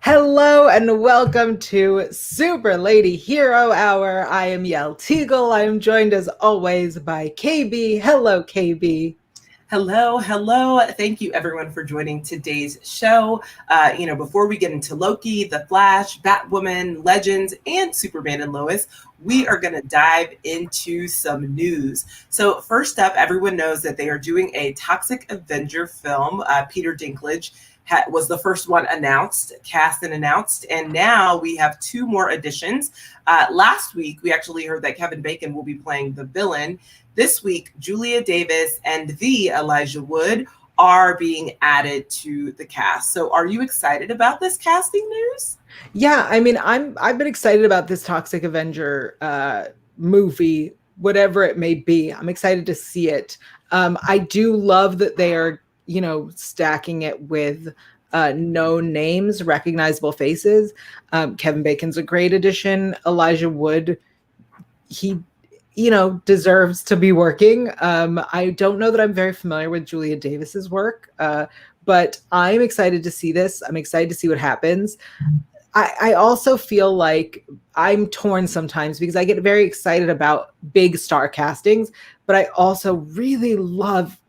Hello and welcome to Super Lady Hero Hour. I am Yael Tygiel. I am joined as always by KB. Hello, KB. Hello, hello. Thank you everyone for joining today's show. Before we get into Loki, The Flash, Batwoman, Legends, and Superman and Lois, we are going to dive into some news. So first up, everyone knows that they are doing a Toxic Avenger film. Peter Dinklage was the first one announced, cast and announced, and now we have two more additions. Last week, we actually heard that Kevin Bacon will be playing the villain. This week, Julia Davis and the Elijah Wood are being added to the cast. So are you excited about this casting news? Yeah, I mean, I've been excited about this Toxic Avenger movie, whatever it may be. I'm excited to see it. I do love that they are, stacking it with known names, recognizable faces. Kevin Bacon's a great addition. Elijah Wood, he deserves to be working. I don't know that I'm very familiar with Julia Davis's work, but I'm excited to see this. I'm excited to see what happens. I also feel like I'm torn sometimes because I get very excited about big star castings, but I also really love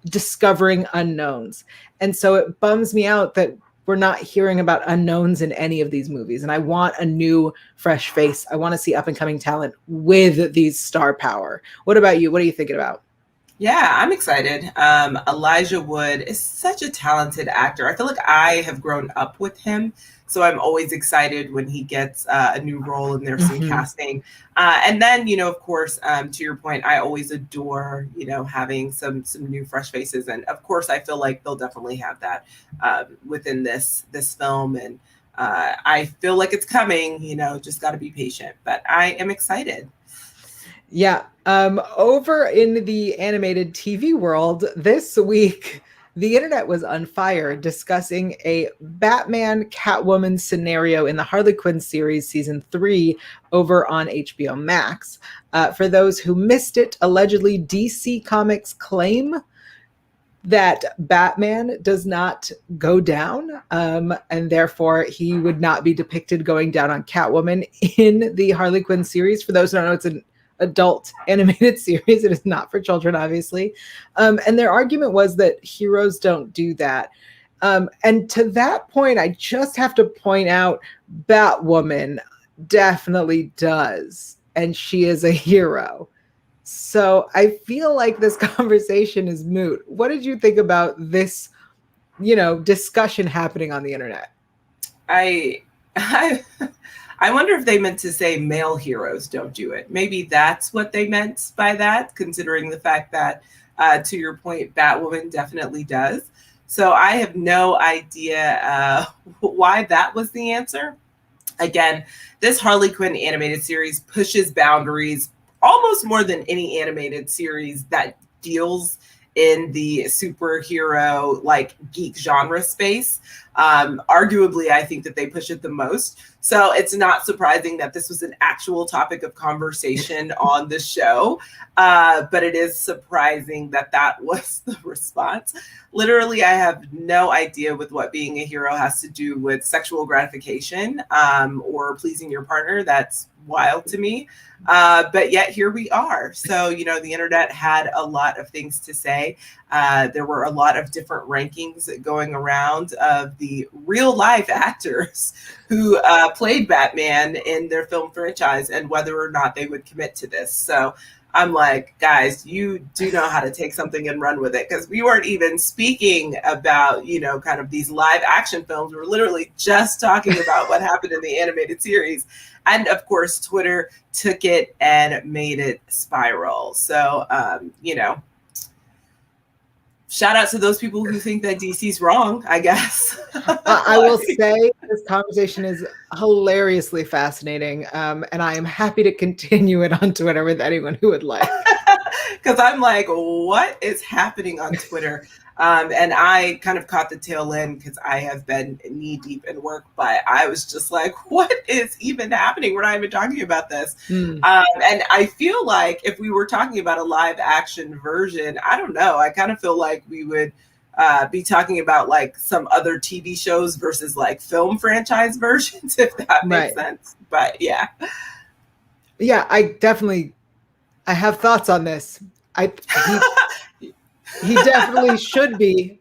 discovering unknowns. And so it bums me out that we're not hearing about unknowns in any of these movies. And I want a new, fresh face. I want to see up and coming talent with these star power. What about you? What are you thinking about? Yeah, I'm excited. Elijah Wood is such a talented actor. I feel like I have grown up with him. So I'm always excited when he gets a new role and there's some casting. And then, of course, to your point, I always adore, having some new fresh faces. And of course, I feel like they'll definitely have that within this film. And I feel like it's coming, just got to be patient. But I am excited. Yeah. Over in the animated TV world this week, the internet was on fire discussing a Batman Catwoman scenario in the Harley Quinn series season 3 over on HBO Max. For those who missed it, allegedly DC Comics claim that Batman does not go down, and therefore he would not be depicted going down on Catwoman in the Harley Quinn series. For those who don't know, it's an adult animated series. It is not for children, obviously. And their argument was that heroes don't do that. And to that point, I just have to point out Batwoman definitely does. And she is a hero. So I feel like this conversation is moot. What did you think about this, discussion happening on the internet? I I wonder if they meant to say male heroes don't do it. Maybe that's what they meant by that, considering the fact that, to your point, Batwoman definitely does. So I have no idea why that was the answer. Again, this Harley Quinn animated series pushes boundaries almost more than any animated series that deals in the superhero like geek genre space. Arguably, I think that they push it the most. So it's not surprising that this was an actual topic of conversation on the show. But it is surprising that that was the response. Literally, I have no idea with what being a hero has to do with sexual gratification or pleasing your partner. That's wild to me. But yet here we are. So, the internet had a lot of things to say. There were a lot of different rankings going around of the real life actors who played Batman in their film franchise and whether or not they would commit to this. So I'm like, guys, you do know how to take something and run with it, because we weren't even speaking about, kind of these live action films. We were literally just talking about what happened in the animated series. And of course, Twitter took it and made it spiral. So, shout out to those people who think that DC's wrong, I guess. I will say this conversation is hilariously fascinating, and I am happy to continue it on Twitter with anyone who would like. Because I'm like, what is happening on Twitter? And I kind of caught the tail end because I have been knee deep in work, but I was just like, what is even happening? We're not even talking about this. And I feel like if we were talking about a live action version, I don't know. I kind of feel like we would be talking about like some other TV shows versus like film franchise versions, if that makes Right. sense. But yeah. Yeah, I have thoughts on this. I he definitely should be.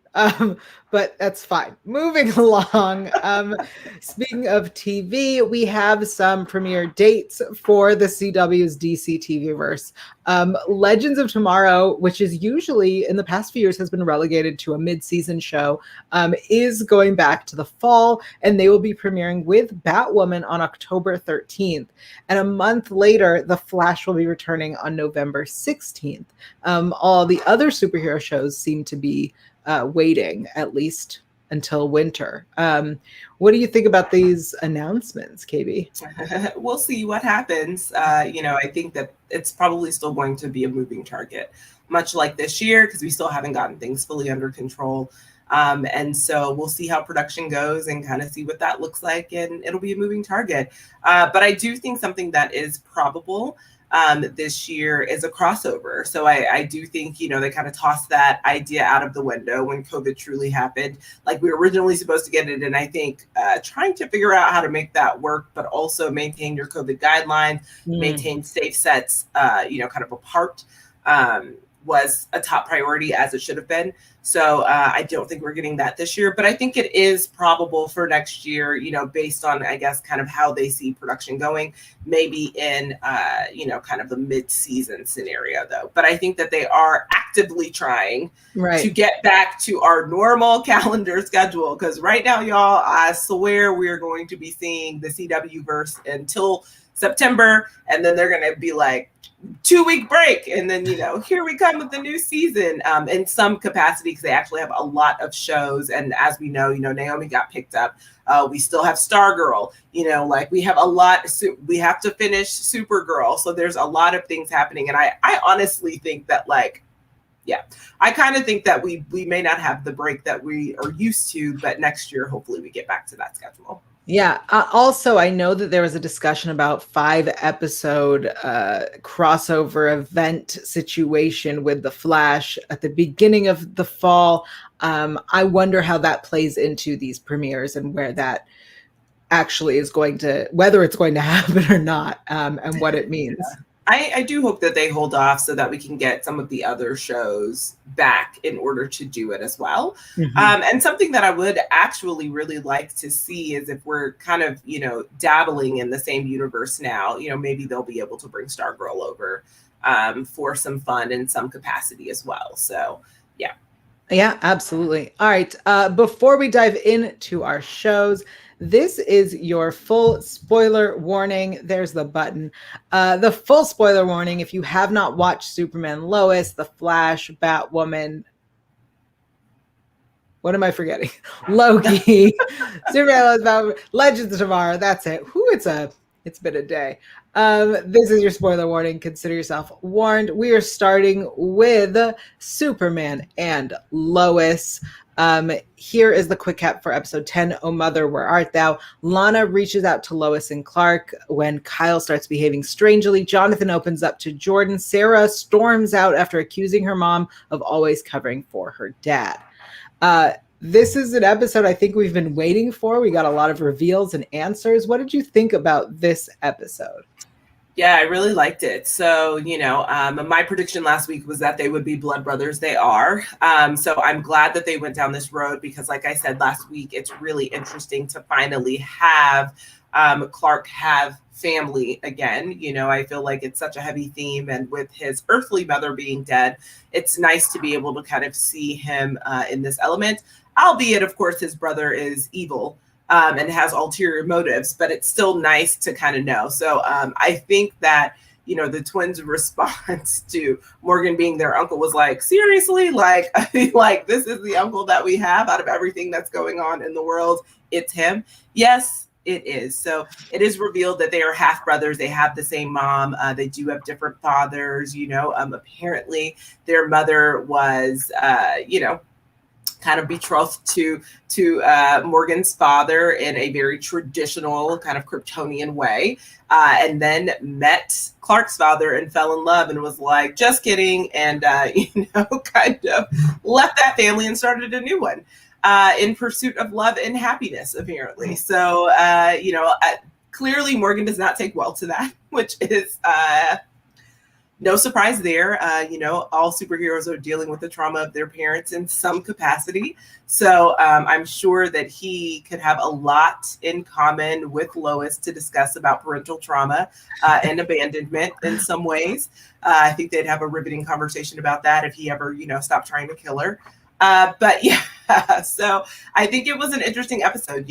But that's fine. Moving along. Speaking of TV, we have some premiere dates for the CW's DC TV verse. Legends of Tomorrow, which is usually in the past few years has been relegated to a mid-season show, is going back to the fall, and they will be premiering with Batwoman on October 13th. And a month later, The Flash will be returning on November 16th. All the other superhero shows seem to be waiting at least until winter. What do you think about these announcements, KB? We'll see what happens. I think that it's probably still going to be a moving target, much like this year, because we still haven't gotten things fully under control. And so we'll see how production goes and kind of see what that looks like. And it'll be a moving target. But I do think something that is probable this year is a crossover. So I do think, they kind of tossed that idea out of the window when COVID truly happened. Like we were originally supposed to get it. And I think trying to figure out how to make that work, but also maintain your COVID guidelines, maintain safe sets, kind of apart, was a top priority, as it should have been. So I don't think we're getting that this year, but I think it is probable for next year, based on, I guess, kind of how they see production going, maybe in, kind of the mid-season scenario, though. But I think that they are actively trying to get back to our normal calendar schedule, because right now, y'all, I swear we're going to be seeing the CW verse until September, and then they're going to be like, 2-week break, and then here we come with the new season, in some capacity, because they actually have a lot of shows. And as we know, Naomi got picked up. We still have Stargirl, like we have a lot. We have to finish Supergirl, so there's a lot of things happening. And I honestly think that, I kind of think that we may not have the break that we are used to, but next year hopefully we get back to that schedule. Yeah. Also, I know that there was a discussion about 5-episode crossover event situation with The Flash at the beginning of the fall. I wonder how that plays into these premieres and where that actually is whether it's going to happen or not, and what it means. Yeah. I do hope that they hold off so that we can get some of the other shows back in order to do it as well. Mm-hmm. And something that I would actually really like to see is if we're kind of, dabbling in the same universe now, maybe they'll be able to bring Stargirl over for some fun in some capacity as well. So, yeah. Yeah, absolutely. All right. Before we dive into our shows, this is your full spoiler warning. There's the button. The full spoiler warning. If you have not watched Superman, Lois, The Flash, Batwoman, what am I forgetting? Loki, Superman, Lois, Batwoman, Legends of Tomorrow. That's it. It's been a day. This is your spoiler warning. Consider yourself warned. We are starting with Superman and Lois. Here is the quick cap for episode 10. Oh, Mother, Where Art Thou? Lana reaches out to Lois and Clark when Kyle starts behaving strangely. Jonathan opens up to Jordan. Sarah storms out after accusing her mom of always covering for her dad. This is an episode I think we've been waiting for. We got a lot of reveals and answers. What did you think about this episode? Yeah, I really liked it. So, my prediction last week was that they would be blood brothers. They are. So I'm glad that they went down this road because, like I said last week, it's really interesting to finally have Clark have family again. I feel like it's such a heavy theme. And with his earthly mother being dead, it's nice to be able to kind of see him in this element, albeit, of course, his brother is evil. And has ulterior motives, but it's still nice to kind of know. So I think that, the twins' response to Morgan being their uncle was like, seriously, like this is the uncle that we have out of everything that's going on in the world. It's him. Yes, it is. So it is revealed that they are half brothers. They have the same mom. They do have different fathers. Apparently their mother was, kind of betrothed to Morgan's father in a very traditional kind of Kryptonian way, and then met Clark's father and fell in love and was like, just kidding, and kind of left that family and started a new one in pursuit of love and happiness, apparently. So clearly Morgan does not take well to that, which is no surprise there. All superheroes are dealing with the trauma of their parents in some capacity. So I'm sure that he could have a lot in common with Lois to discuss about parental trauma and abandonment in some ways. I think they'd have a riveting conversation about that if he ever, stopped trying to kill her. But yeah, so I think it was an interesting episode,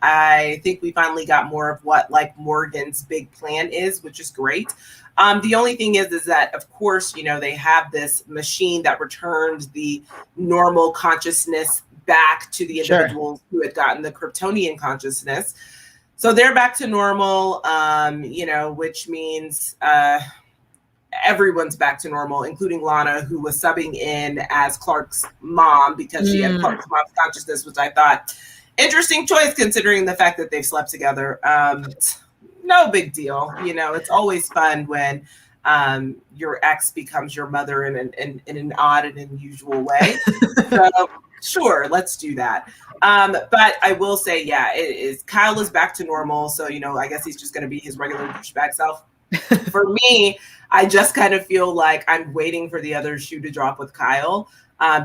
I think we finally got more of what like Morgan's big plan is, which is great. The only thing is that, of course, they have this machine that returns the normal consciousness back to the individuals who had gotten the Kryptonian consciousness. So they're back to normal, which means everyone's back to normal, including Lana, who was subbing in as Clark's mom because she had Clark's mom's consciousness, which I thought interesting choice considering the fact that they've slept together. No big deal. It's always fun when your ex becomes your mother in an odd and unusual way. So sure, let's do that. But I will say, Kyle is back to normal. So, I guess he's just going to be his regular douchebag self. For me, I just kind of feel like I'm waiting for the other shoe to drop with Kyle.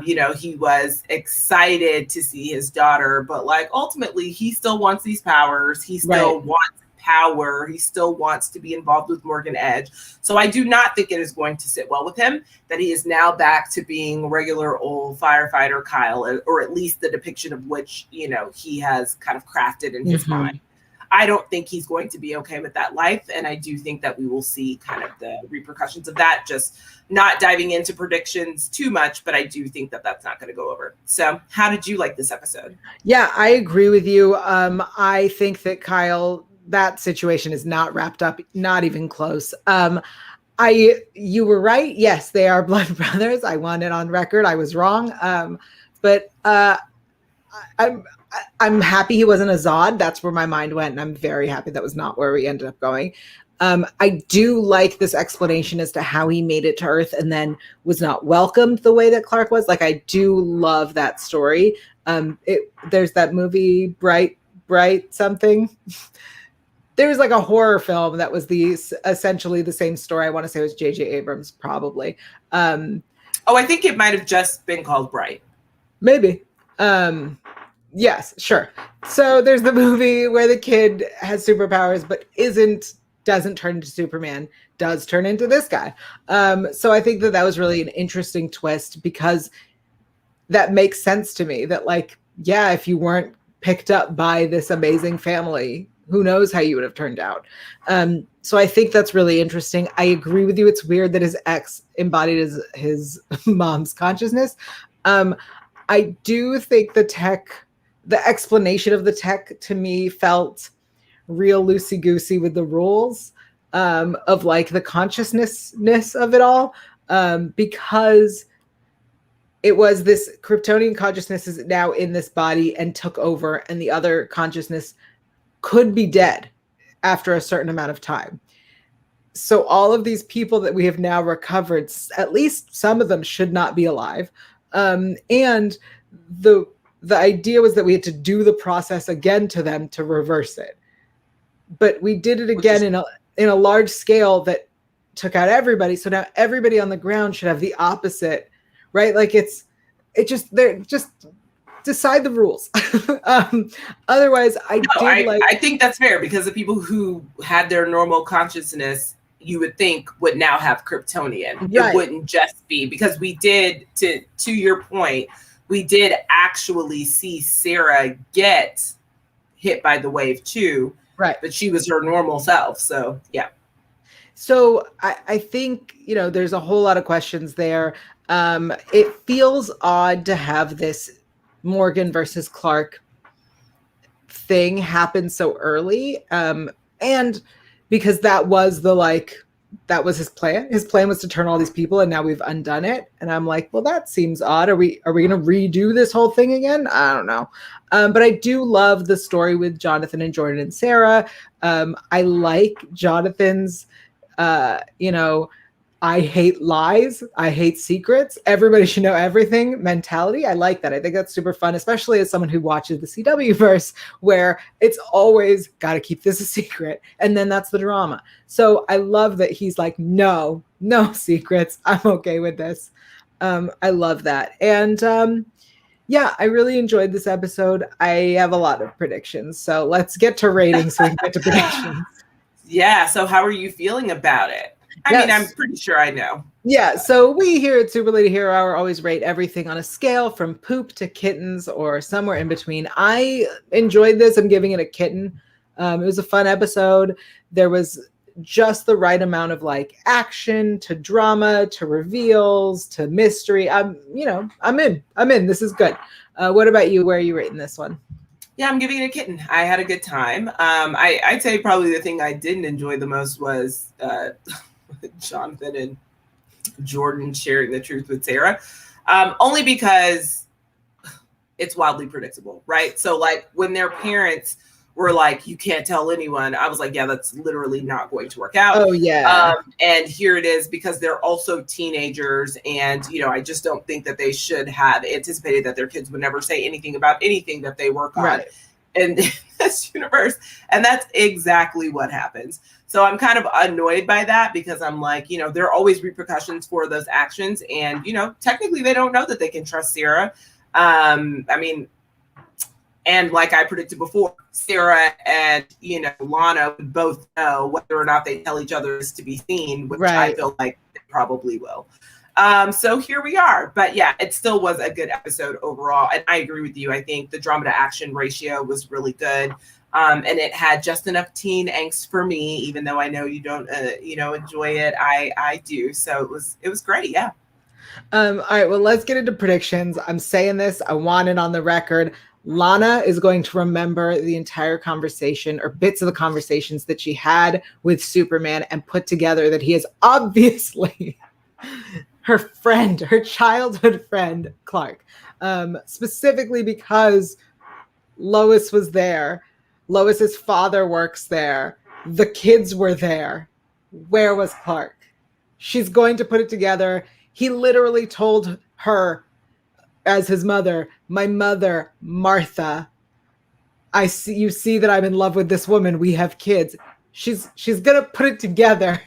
He was excited to see his daughter, but like ultimately he still wants these powers. He still wants power. He still wants to be involved with Morgan Edge. So I do not think it is going to sit well with him that he is now back to being regular old firefighter Kyle, or at least the depiction of which, he has kind of crafted in his mind. I don't think he's going to be okay with that life. And I do think that we will see kind of the repercussions of that, just not diving into predictions too much, but I do think that that's not going to go over. So how did you like this episode? Yeah, I agree with you. I think that Kyle, that situation is not wrapped up, not even close. You were right. Yes, they are blood brothers. I want it on record. I was wrong. But I'm happy he wasn't a Zod. That's where my mind went. And I'm very happy that was not where we ended up going. I do like this explanation as to how he made it to Earth and then was not welcomed the way that Clark was. Like, I do love that story. There's that movie, Bright something. There was like a horror film that was essentially the same story. I want to say it was J.J. Abrams, probably. I think it might have just been called Bright. Maybe. Yes, sure. So there's the movie where the kid has superpowers, but doesn't turn into Superman, does turn into this guy. So I think that was really an interesting twist, because that makes sense to me that, like, yeah, if you weren't picked up by this amazing family, who knows how you would have turned out. So I think that's really interesting. I agree with you. It's weird that his ex embodied his mom's consciousness. I do think the explanation of the tech to me felt real loosey-goosey with the rules of like the consciousness of it all, because it was this Kryptonian consciousness is now in this body and took over, and the other consciousness could be dead after a certain amount of time. So all of these people that we have now recovered, at least some of them should not be alive. And the idea was that we had to do the process again to them to reverse it. But we did it again in a large scale that took out everybody. So now everybody on the ground should have the opposite, right? Like they're just decide the rules. Otherwise, I think that's fair, because the people who had their normal consciousness, you would think would now have Kryptonian. Right. It wouldn't just be, because we did, to your point, we did actually see Sarah get hit by the wave too. Right. But she was her normal self. So yeah. So I think, there's a whole lot of questions there. It feels odd to have this Morgan versus Clark thing happen so early. And because that was the that was his plan. His plan was to turn all these people, and now we've undone it. And I'm like, well, that seems odd. Are we going to redo this whole thing again? I don't know. But I do love the story with Jonathan and Jordan and Sarah. I like Jonathan's, you know, I hate lies. I hate secrets. Everybody should know everything mentality. I like that. I think that's super fun, especially as someone who watches the CW verse, where it's always got to keep this a secret. And then that's the drama. So I love that he's like, no secrets. I'm okay with this. I love that. And yeah, I really enjoyed this episode. I have a lot of predictions. So let's get to ratings so we can get to predictions. Yeah. So how are you feeling about it? I mean, I'm pretty sure I know. Yeah, so we here at Super Lady Hero Hour always rate everything on a scale from poop to kittens or somewhere in between. I enjoyed this. I'm giving it a kitten. It was a fun episode. There was just the right amount of like action to drama to reveals to mystery. I'm in. This is good. What about you? Where are you rating this one? Yeah, I'm giving it a kitten. I had a good time. I'd say probably the thing I didn't enjoy the most was Jonathan and Jordan sharing the truth with Sarah, only because it's wildly predictable, right? So like when their parents were like, you can't tell anyone, I was like, yeah, that's literally not going to work out. Oh yeah. And here it is, because they're also teenagers, and I just don't think that they should have anticipated that their kids would never say anything about anything that they work on in this universe. And that's exactly what happens. So I'm kind of annoyed by that, because I'm like, there are always repercussions for those actions. And, technically they don't know that they can trust Sarah. And like I predicted before, Sarah and, Lana would both know whether or not they tell each other is to be seen, which I feel like they probably will. So here we are. But yeah, it still was a good episode overall. And I agree with you. I think the drama to action ratio was really good. And it had just enough teen angst for me, even though I know you don't, enjoy it. I do. So it was great. Yeah. All right. Well, let's get into predictions. I'm saying this. I want it on the record. Lana is going to remember the entire conversation or bits of the conversations that she had with Superman and put together that he is obviously her friend, her childhood friend, Clark, specifically because Lois was there. Lois's father works there. The kids were there. Where was Clark? She's going to put it together. He literally told her as his mother, my mother, Martha, you see that I'm in love with this woman. We have kids. She's going to put it together,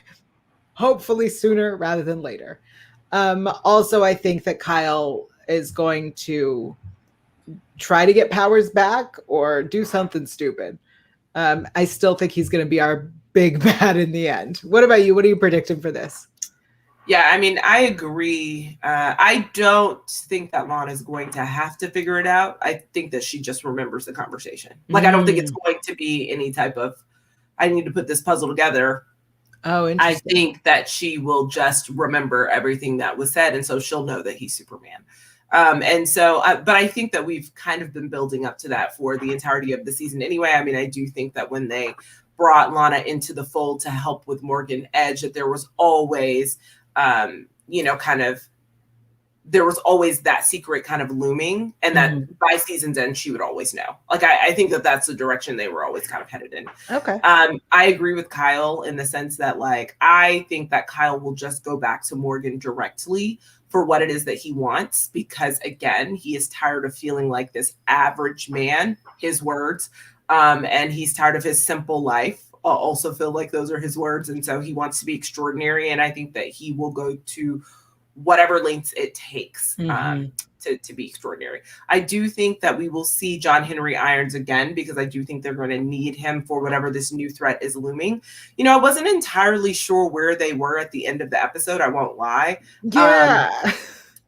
hopefully sooner rather than later. Also, I think that Kyle is going to try to get powers back or do something stupid. I still think he's going to be our big bad in the end. What about you? What are you predicting for this? Yeah, I mean, I agree. I don't think that Lana is going to have to figure it out. I think that she just remembers the conversation. Like, I don't think it's going to be any type of, I need to put this puzzle together. Oh, interesting. I think that she will just remember everything that was said. And so she'll know that he's Superman. But I think that we've kind of been building up to that for the entirety of the season anyway. I mean, I do think that when they brought Lana into the fold to help with Morgan Edge, that there was always, there was always that secret kind of looming, and that by season's end, she would always know. Like, I think that that's the direction they were always kind of headed in. Okay. I agree with Kyle in the sense that, like, I think that Kyle will just go back to Morgan directly for what it is that he wants, because again, he is tired of feeling like this average man, his words, and he's tired of his simple life. Also feel like those are his words. And so he wants to be extraordinary. And I think that he will go to whatever lengths it takes to be extraordinary. I do think that we will see John Henry Irons again, because I do think they're going to need him for whatever this new threat is looming. I wasn't entirely sure where they were at the end of the episode. I won't lie. Yeah.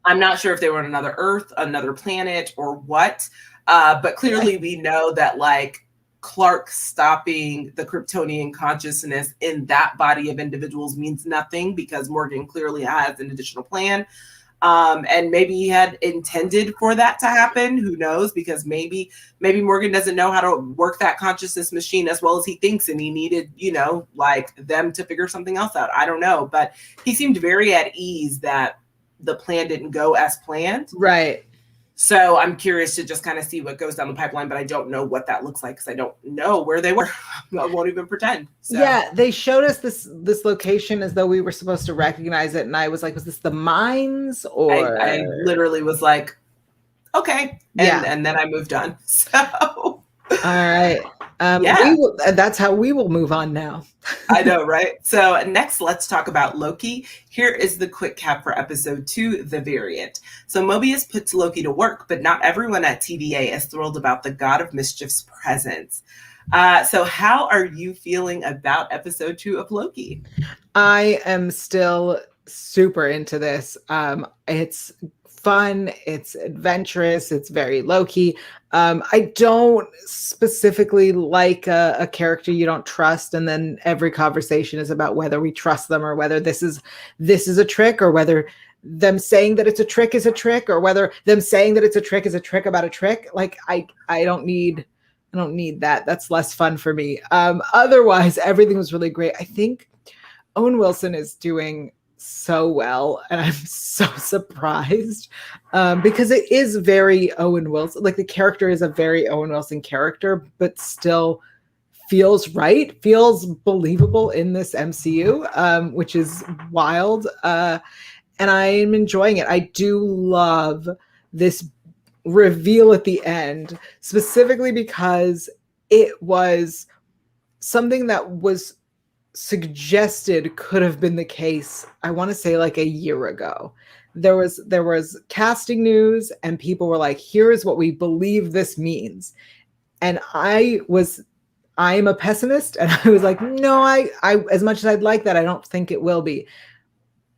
I'm not sure if they were on another Earth, another planet, or what. But clearly we know that, like, Clark stopping the Kryptonian consciousness in that body of individuals means nothing, because Morgan clearly has an additional plan. And maybe he had intended for that to happen. Who knows? Because maybe Morgan doesn't know how to work that consciousness machine as well as he thinks, and he needed, like them to figure something else out. I don't know, but he seemed very at ease that the plan didn't go as planned. Right. So I'm curious to just kind of see what goes down the pipeline, but I don't know what that looks like because I don't know where they were. I won't even pretend. So. Yeah, they showed us this location as though we were supposed to recognize it, and I was like, "Was this the mines?" Or I literally was like, "Okay," and then I moved on. So, all right, yeah, that's how we will move on now. I know, right? So next, let's talk about Loki. Here is the quick cap for episode 2, The Variant. So Mobius puts Loki to work, but not everyone at TVA is thrilled about the God of Mischief's presence. So how are you feeling about episode 2 of Loki? I am still super into this. It's fun, it's adventurous, it's very Loki. I don't specifically like a character you don't trust, and then every conversation is about whether we trust them or whether this is a trick, or whether them saying that it's a trick is a trick, or whether them saying that it's a trick is a trick about a trick. Like I don't need that. That's less fun for me. Otherwise, everything was really great. I think Owen Wilson is doing so well, and I'm so surprised because it is very Owen Wilson. Like the character is a very Owen Wilson character, but still feels right, feels believable in this MCU, which is wild. And I'm enjoying it. I do love this reveal at the end, specifically because it was something that was suggested could have been the case. I want to say like a year ago. There was casting news, and people were like, "Here is what we believe this means." And I am a pessimist, and I was like, "No, I as much as I'd like that, I don't think it will be."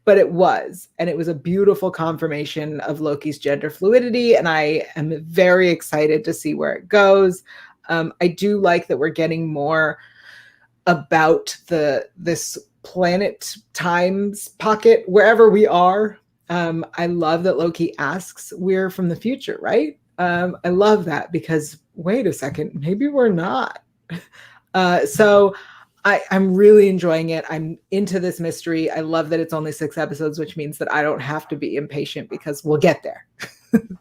But it was, and it was a beautiful confirmation of Loki's gender fluidity, and I am very excited to see where it goes. I do like that we're getting more about this planet times pocket wherever we are. I love that Loki asks, "We're from the future, right?" I love that, because wait a second, maybe we're not. So I'm really enjoying it. I'm into this mystery. I love that it's only 6 episodes, which means that I don't have to be impatient, because we'll get there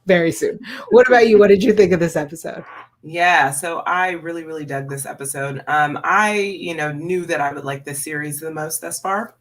very soon. What about you? What did you think of this episode? Yeah, so I really, really dug this episode. I, knew that I would like this series the most thus far.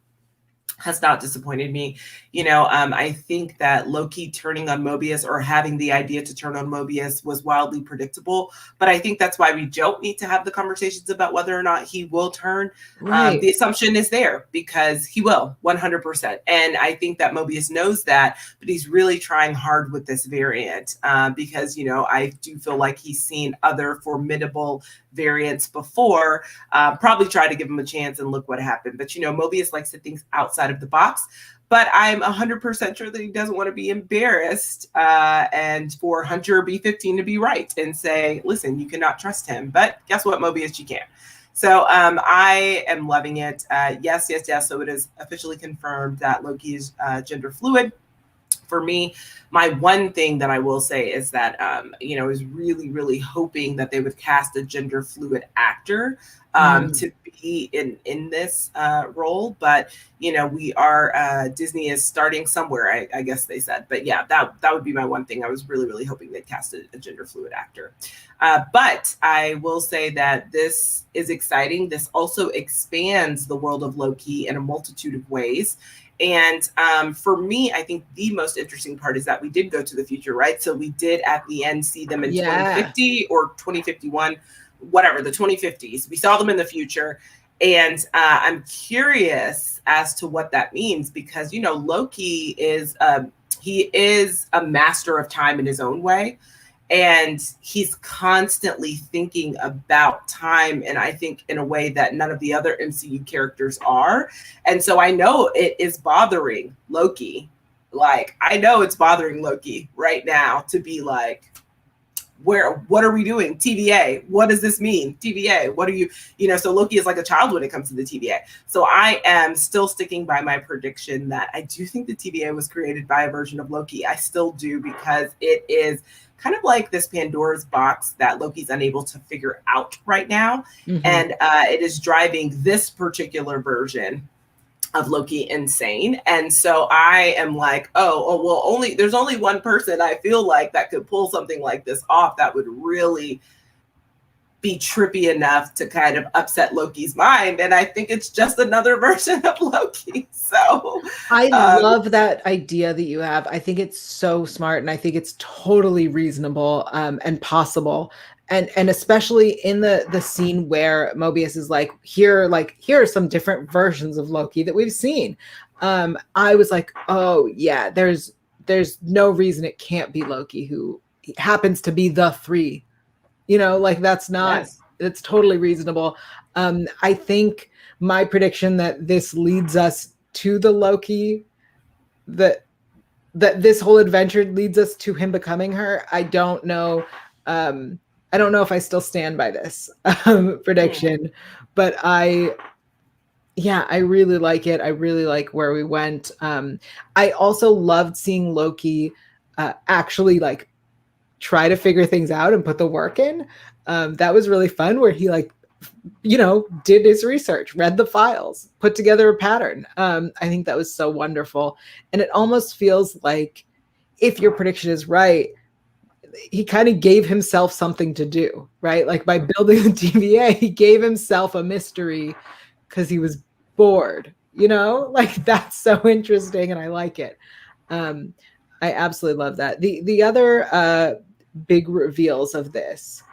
Has not disappointed me. I think that Loki turning on Mobius, or having the idea to turn on Mobius, was wildly predictable. But I think that's why we don't need to have the conversations about whether or not he will turn. Right. The assumption is there, because he will 100%. And I think that Mobius knows that, but he's really trying hard with this variant because, I do feel like he's seen other formidable variants before, probably try to give him a chance, and look what happened. But Mobius likes to think outside of the box, but I'm 100% sure that he doesn't want to be embarrassed and for Hunter B15 to be right and say, "Listen, you cannot trust him." But guess what, Mobius, you can. So I am loving it. Yes. So it is officially confirmed that Loki is gender fluid. For me, my one thing that I will say is that, I was really, really hoping that they would cast a gender fluid actor to be in this role. But, we are, Disney is starting somewhere, I guess they said. But yeah, that would be my one thing. I was really, really hoping they'd cast a gender fluid actor. But I will say that this is exciting. This also expands the world of Loki in a multitude of ways. And for me, I think the most interesting part is that we did go to the future, right? So we did at the end see them in 2050 or 2051, whatever, the 2050s. We saw them in the future. And I'm curious as to what that means, because, Loki is he is a master of time in his own way. And he's constantly thinking about time, and I think in a way that none of the other MCU characters are. And so I know it is bothering Loki. Like, I know it's bothering Loki right now to be like, what are we doing? TVA, what does this mean? TVA, what are you, so Loki is like a child when it comes to the TVA. So I am still sticking by my prediction that I do think the TVA was created by a version of Loki. I still do, because it is kind of like this Pandora's box that Loki's unable to figure out right now. Mm-hmm. And it is driving this particular version of Loki insane. And so I am like, well, there's only one person I feel like that could pull something like this off that would really be trippy enough to kind of upset Loki's mind. And I think it's just another version of Loki. So I love that idea that you have. I think it's so smart, and I think it's totally reasonable and possible. And especially in the scene where Mobius is like, here are some different versions of Loki that we've seen. I was like, oh yeah, there's no reason it can't be Loki, who happens to be the three. That's not, yes. It's totally reasonable. I think my prediction that this leads us to the Loki, that this whole adventure leads us to him becoming her. I don't know. I don't know if I still stand by this prediction, but I really like it. I really like where we went. I also loved seeing Loki actually like try to figure things out and put the work in. That was really fun, where he did his research, read the files, put together a pattern. I think that was so wonderful. And it almost feels like, if your prediction is right, he kind of gave himself something to do, right? Like by building the TVA, he gave himself a mystery because he was bored, like that's so interesting. And I like it. I absolutely love that. The other big reveals of this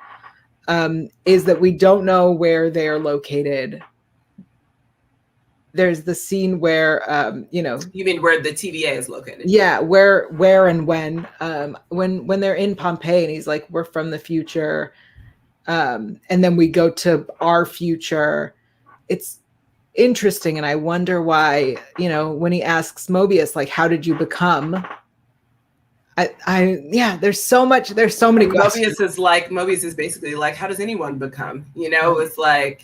is that we don't know where they are located. There's the scene where you mean where the TVA is located? Yeah, where and when they're in Pompeii, and he's like, we're from the future, and then we go to our future. It's interesting, and I wonder why, when he asks Mobius, like, how did you become? There's so many questions. Mobius is basically like, how does anyone become? It's like,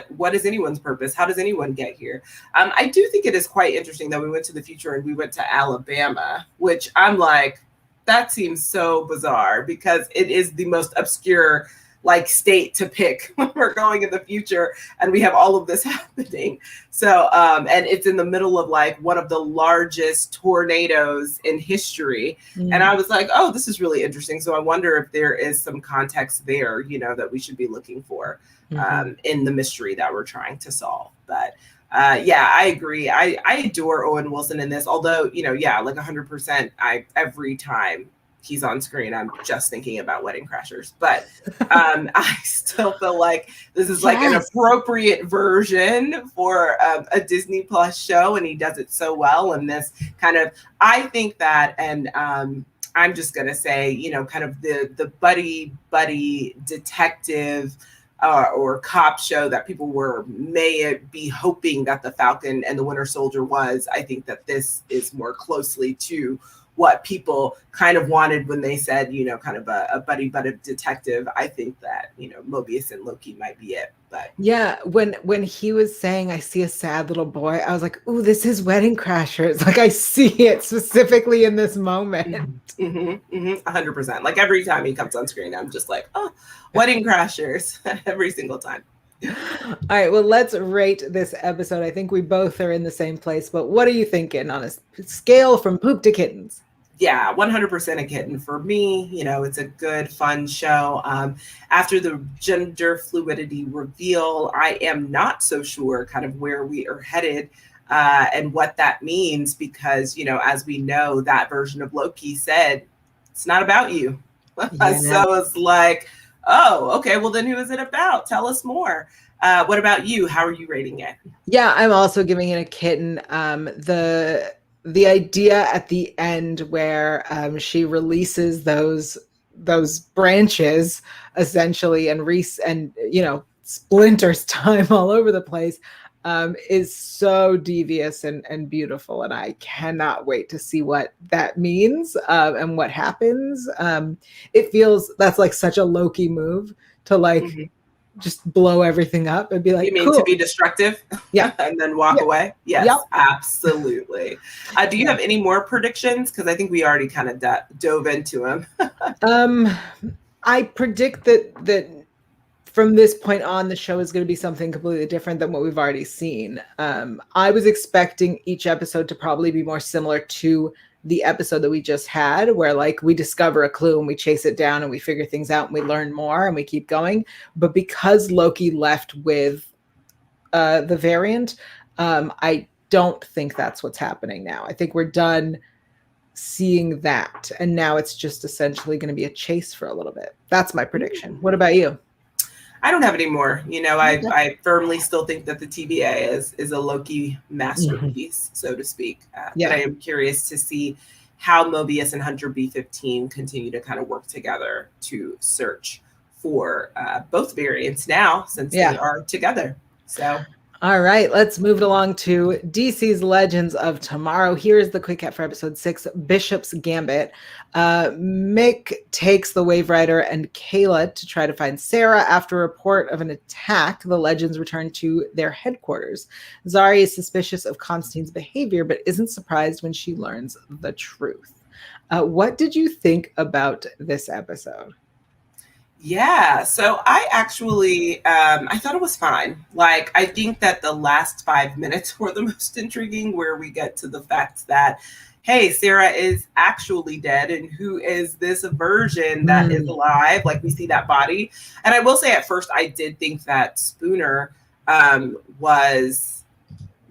what is anyone's purpose? How does anyone get here? I do think it is quite interesting that we went to the future and we went to Alabama, which I'm like, that seems so bizarre, because it is the most obscure state to pick when we're going in the future, and we have all of this happening. So and it's in the middle of one of the largest tornadoes in history. Mm-hmm. And I was like, oh, this is really interesting. So I wonder if there is some context there, that we should be looking for in the mystery that we're trying to solve. But I agree. I adore Owen Wilson in this, although 100%. Every time he's on screen, I'm just thinking about Wedding Crashers. But I still feel like this is an appropriate version for a Disney Plus show, and he does it so well. And this kind of, I think that, and I'm just gonna say, kind of the buddy detective or cop show that people may be hoping that the Falcon and the Winter Soldier was. I think that this is more closely to what people kind of wanted when they said, kind of a buddy detective. I think that, Mobius and Loki might be it. But yeah, when he was saying, I see a sad little boy, I was like, ooh, this is Wedding Crashers. I see it specifically in this moment. 100%. Every time he comes on screen, I'm just like, oh, Wedding Crashers every single time. All right, well, let's rate this episode. I think we both are in the same place, but what are you thinking on a scale from poop to kittens? Yeah, 100% a kitten for me. It's a good, fun show. After the gender fluidity reveal, I am not so sure kind of where we are headed and what that means, because, as we know, that version of Loki said, it's not about you. Yeah. So it's like, oh, okay, well then who is it about? Tell us more. What about you? How are you rating it? Yeah, I'm also giving it a kitten. The idea at the end where she releases those branches essentially and splinters time all over the place. is so devious and beautiful. And I cannot wait to see what that means and what happens. It feels that's like such a Loki move to like just blow everything up and be like, you mean cool. to be destructive? Yeah. And then walk away? Yes, yep. Absolutely. Do you have any more predictions? Because I think we already kind of dove into them. I predict that from this point on, the show is going to be something completely different than what we've already seen. I was expecting each episode to probably be more similar to the episode that we just had, where like we discover a clue and we chase it down and we figure things out and we learn more and we keep going. But because Loki left with the variant, I don't think that's what's happening now. I think we're done seeing that. And now it's just essentially going to be a chase for a little bit. That's my prediction. What about you? I don't have any more. You know, I firmly still think that the TVA is a Loki masterpiece, so to speak. But I am curious to see how Mobius and Hunter B-15 continue to kind of work together to search for both variants now, since they are together. So. All right, let's move it along to DC's Legends of Tomorrow. Here's the quick cap for episode 6, Bishop's Gambit. Mick takes the Wave Rider and Kayla to try to find Sarah. After a report of an attack, the Legends return to their headquarters. Zari is suspicious of Constantine's behavior, but isn't surprised when she learns the truth. What did you think about this episode? Yeah, so I actually, I thought it was fine. Like, I think that the last 5 minutes were the most intriguing, where we get to the fact that, hey, Sarah is actually dead, and who is this version that is alive? Like, we see that body. And I will say at first, I did think that Spooner was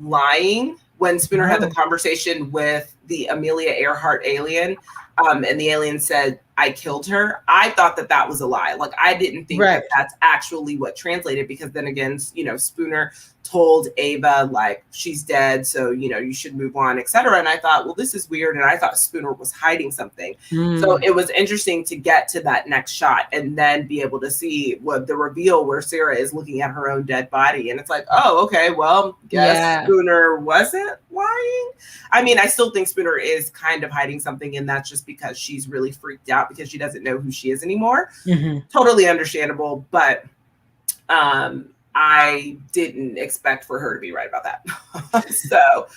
lying when Spooner had the conversation with the Amelia Earhart alien, and the alien said, I killed her. I thought that that was a lie. Like, I didn't think that that's actually what translated, because then again, you know, Spooner told Ava, like, she's dead, so, you know, you should move on, etc. And I thought, well, this is weird. And I thought Spooner was hiding something. So it was interesting to get to that next shot and then be able to see what the reveal, where Sarah is looking at her own dead body. And it's like, oh, okay, well, guess Spooner wasn't lying. I mean, I still think Spooner is kind of hiding something, and that's just because she's really freaked out because she doesn't know who she is anymore. Totally understandable, but I didn't expect for her to be right about that. So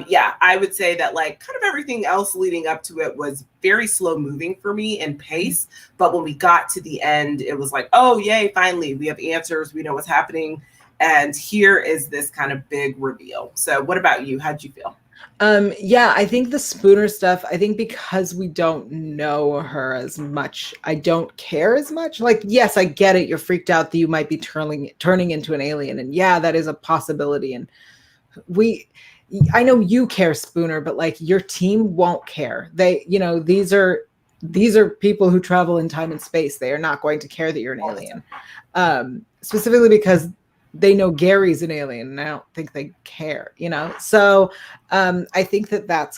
yeah, I would say that, like, kind of everything else leading up to it was very slow moving for me in pace. But when we got to the end, it was like, oh, yay, finally, we have answers. We know what's happening. And here is this kind of big reveal. So what about you? How'd you feel? Yeah, I think the Spooner stuff, I think because we don't know her as much, I don't care as much. Like, yes, I get it. You're freaked out that you might be turning into an alien. And yeah, that is a possibility. And I know you care, Spooner, but like, your team won't care. They, you know, these are people who travel in time and space. They are not going to care that you're an alien. Specifically because they know Gary's an alien, and I don't think they care, you know? So I think that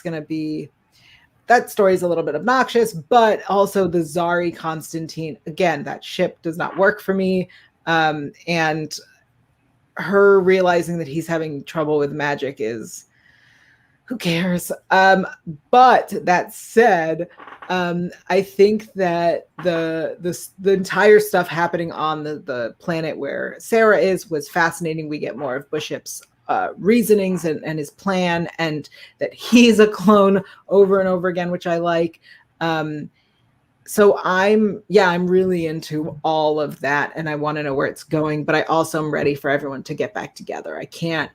story is a little bit obnoxious, but also the Zari Constantine, again, that ship does not work for me. And her realizing that he's having trouble with magic is, who cares? But that said, I think that the entire stuff happening on the planet where Sarah was fascinating. We get more of Bishop's reasonings and his plan, and that he's a clone over and over again, which I like. So I'm really into all of that, and I want to know where it's going, but I also am ready for everyone to get back together. I can't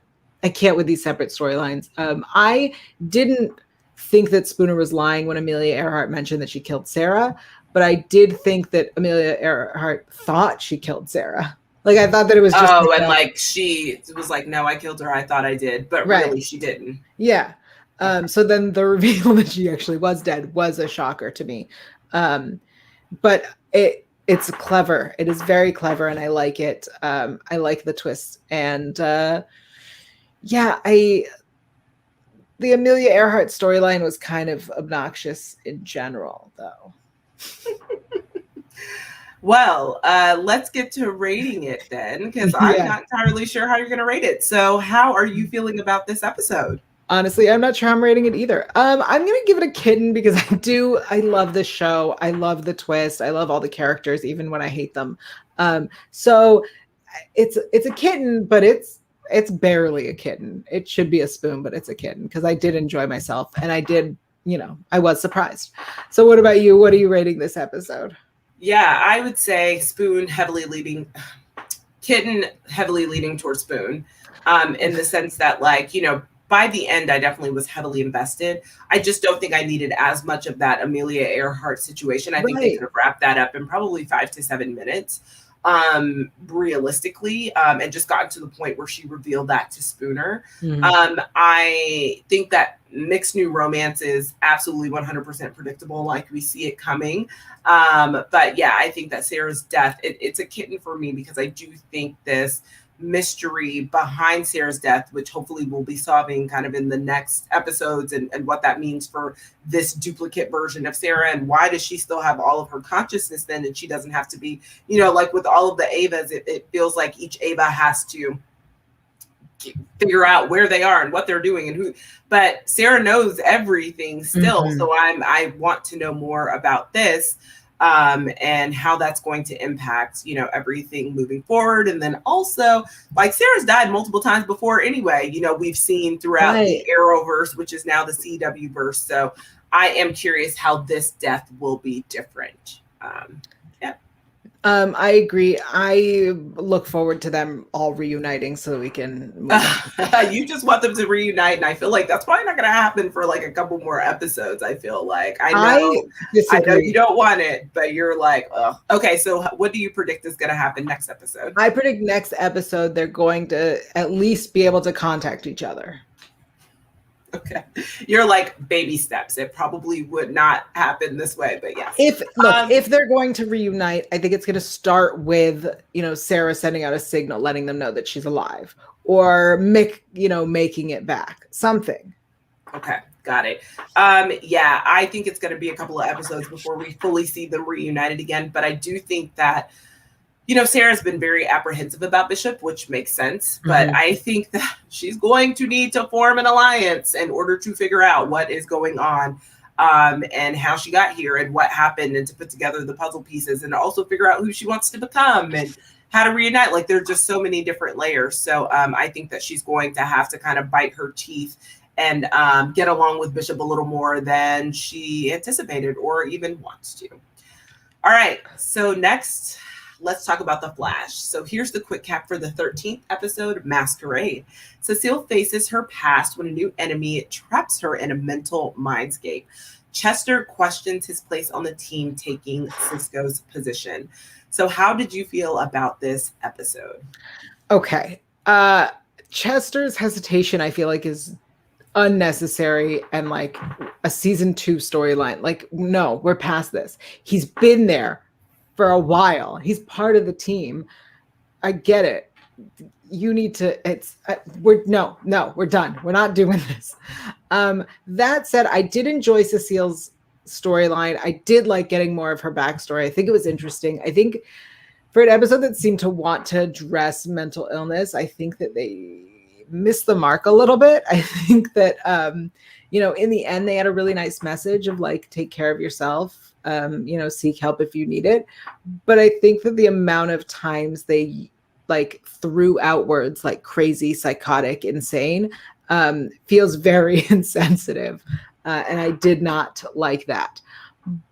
with these separate storylines. I didn't think that Spooner was lying when Amelia Earhart mentioned that she killed Sarah, but I did think that Amelia Earhart thought she killed Sarah. Like, I thought that it was just... Oh, and like, she was like, no, I killed her. I thought I did, but really she didn't. Yeah. So then the reveal that she actually was dead was a shocker to me. But it's clever. It is very clever, and I like it. I like the twist. And yeah, the Amelia Earhart storyline was kind of obnoxious in general, though. Well, let's get to rating it then, because I'm Yeah. not entirely sure how you're going to rate it. So, how are you feeling about this episode? Honestly, I'm not sure I'm rating it either. I'm gonna give it a kitten because I love this show. I love the twist. I love all the characters, even when I hate them. So it's a kitten, but it's barely a kitten. It should be a spoon, but it's a kitten because I did enjoy myself and I did, I was surprised. So what about you? What are you rating this episode? Yeah, I would say spoon heavily leading, kitten heavily leaning towards spoon, in the sense that, like, by the end, I definitely was heavily invested. I just don't think I needed as much of that Amelia Earhart situation. I think they Right. could have wrapped that up in probably 5 to 7 minutes, realistically, and just gotten to the point where she revealed that to Spooner. I think that mixed new romance is absolutely 100% predictable, like we see it coming. But yeah, I think that Sarah's death, it's a kitten for me because I do think this mystery behind Sarah's death, which hopefully we'll be solving kind of in the next episodes, and what that means for this duplicate version of Sarah, and why does she still have all of her consciousness then, and she doesn't have to be, like with all of the Avas, it feels like each Ava has to figure out where they are and what they're doing and who, but Sarah knows everything still. Mm-hmm. So I want to know more about this, and how that's going to impact, everything moving forward. And then also, like, Sarah's died multiple times before anyway, we've seen throughout the Right. Arrowverse, which is now the CW verse. So I am curious how this death will be different. Yeah. I agree. I look forward to them all reuniting so that we can move on. You just want them to reunite, and I feel like that's probably not going to happen for like a couple more episodes. I feel like I I know disagree. you don't want it, but you're like, oh, okay. So what do you predict is going to happen next episode? I predict next episode they're going to at least be able to contact each other. Okay, you're like baby steps. It probably would not happen this way, but yes. If they're going to reunite, I think it's going to start with Sarah sending out a signal, letting them know that she's alive, or Mick making it back, something. Okay, got it. Yeah, I think it's going to be a couple of episodes before we fully see them reunited again. But I do think that Sarah's been very apprehensive about Bishop, which makes sense. But I think that she's going to need to form an alliance in order to figure out what is going on, and how she got here and what happened, and to put together the puzzle pieces, and also figure out who she wants to become and how to reunite. Like, there's just so many different layers. So I think that she's going to have to kind of bite her teeth and get along with Bishop a little more than she anticipated or even wants to. All right. So next, let's talk about The Flash. So here's the quick cap for the 13th episode, Masquerade. Cecile faces her past when a new enemy traps her in a mental mindscape. Chester questions his place on the team, taking Cisco's position. So how did you feel about this episode? Okay. Chester's hesitation, I feel like, is unnecessary and like a season 2 storyline. Like, no, we're past this. He's been there for a while. He's part of the team. I get it. You need to, we're done. We're not doing this. That said, I did enjoy Cecile's storyline. I did like getting more of her backstory. I think it was interesting. I think for an episode that seemed to want to address mental illness, I think that they missed the mark a little bit. I think that, in the end, they had a really nice message of like, take care of yourself, seek help if you need it. But I think that the amount of times they like threw out words like crazy, psychotic, insane, feels very insensitive. And I did not like that.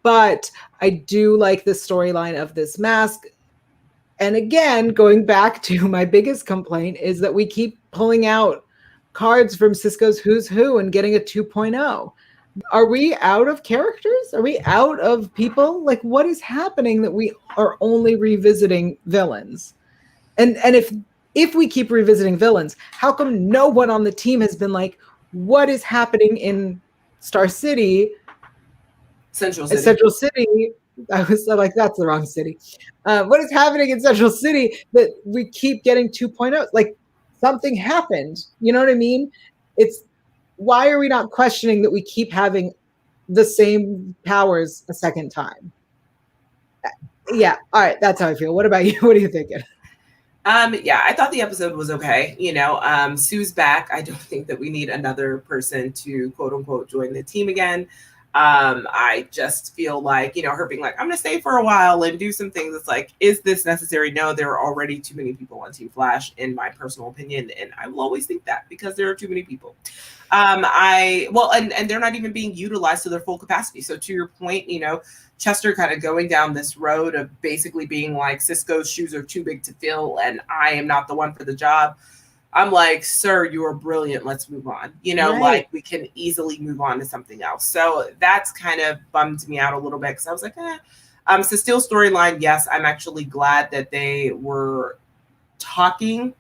But I do like the storyline of this mask. And again, going back to my biggest complaint is that we keep pulling out cards from Cisco's Who's Who and getting a 2.0. Are we out of characters? Are we out of people? Like, what is happening that we are only revisiting villains? And if we keep revisiting villains, how come no one on the team has been like, what is happening in Star City? Central City. Central City. I was like, that's the wrong city. What is happening in Central City that we keep getting 2.0? Like, something happened. You know what I mean? It's, why are we not questioning that we keep having the same powers a second time? Yeah. All right. That's how I feel. What about you? What are you thinking? Yeah, I thought the episode was okay. Sue's back. I don't think that we need another person to quote unquote join the team again. I just feel like, her being like, I'm gonna stay for a while and do some things. It's like, is this necessary? No, there are already too many people on Team Flash, in my personal opinion, and I will always think that because there are too many people. And they're not even being utilized to their full capacity. So to your point, Chester kind of going down this road of basically being like, Cisco's shoes are too big to fill and I am not the one for the job. I'm like, sir, you are brilliant. Let's move on. Right. Like we can easily move on to something else. So that's kind of bummed me out a little bit because I was like, Cecile's storyline, yes, I'm actually glad that they were talking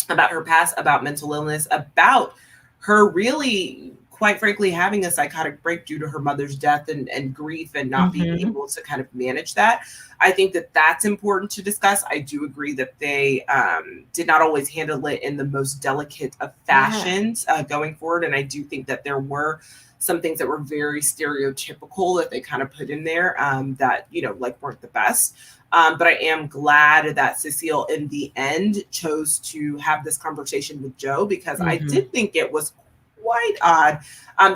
about her past, about mental illness, about her really, quite frankly, having a psychotic break due to her mother's death and grief and not being able to kind of manage that. I think that that's important to discuss. I do agree that they did not always handle it in the most delicate of fashions going forward. And I do think that there were some things that were very stereotypical that they kind of put in there that, like weren't the best. But I am glad that Cecile, in the end, chose to have this conversation with Joe because I did think it was quite odd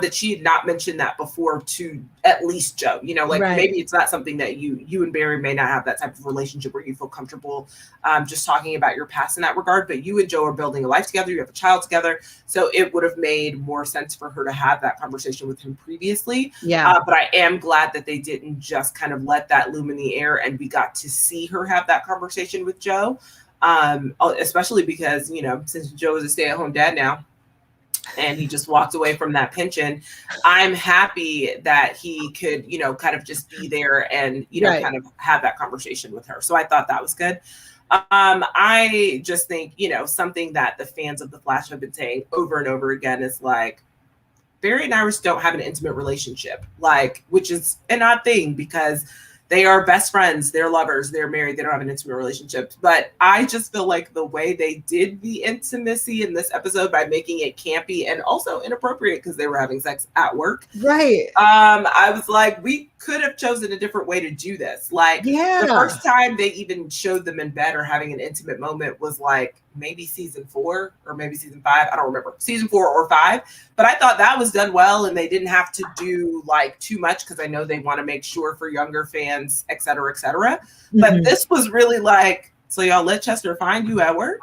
that she had not mentioned that before to at least Joe. Maybe it's not something that you and Barry may not have that type of relationship where you feel comfortable just talking about your past in that regard. But you and Joe are building a life together. You have a child together. So it would have made more sense for her to have that conversation with him previously. Yeah. But I am glad that they didn't just kind of let that loom in the air and we got to see her have that conversation with Joe. Especially because, since Joe is a stay-at-home dad now, and he just walked away from that pension, I'm happy that he could, kind of just be there and, kind of have that conversation with her. So I thought that was good. I just think, something that the fans of The Flash have been saying over and over again is like, Barry and Iris don't have an intimate relationship, which is an odd thing because they are best friends, they're lovers, they're married, they don't have an intimate relationship. But I just feel like the way they did the intimacy in this episode by making it campy and also inappropriate because they were having sex at work. Right. I was like, we could have chosen a different way to do this. The first time they even showed them in bed or having an intimate moment was like maybe season 4 or maybe season 5. I don't remember. Season 4 or 5. But I thought that was done well and they didn't have to do too much because I know they want to make sure for younger fans, et cetera, et cetera. But this was really so y'all let Chester find you at work?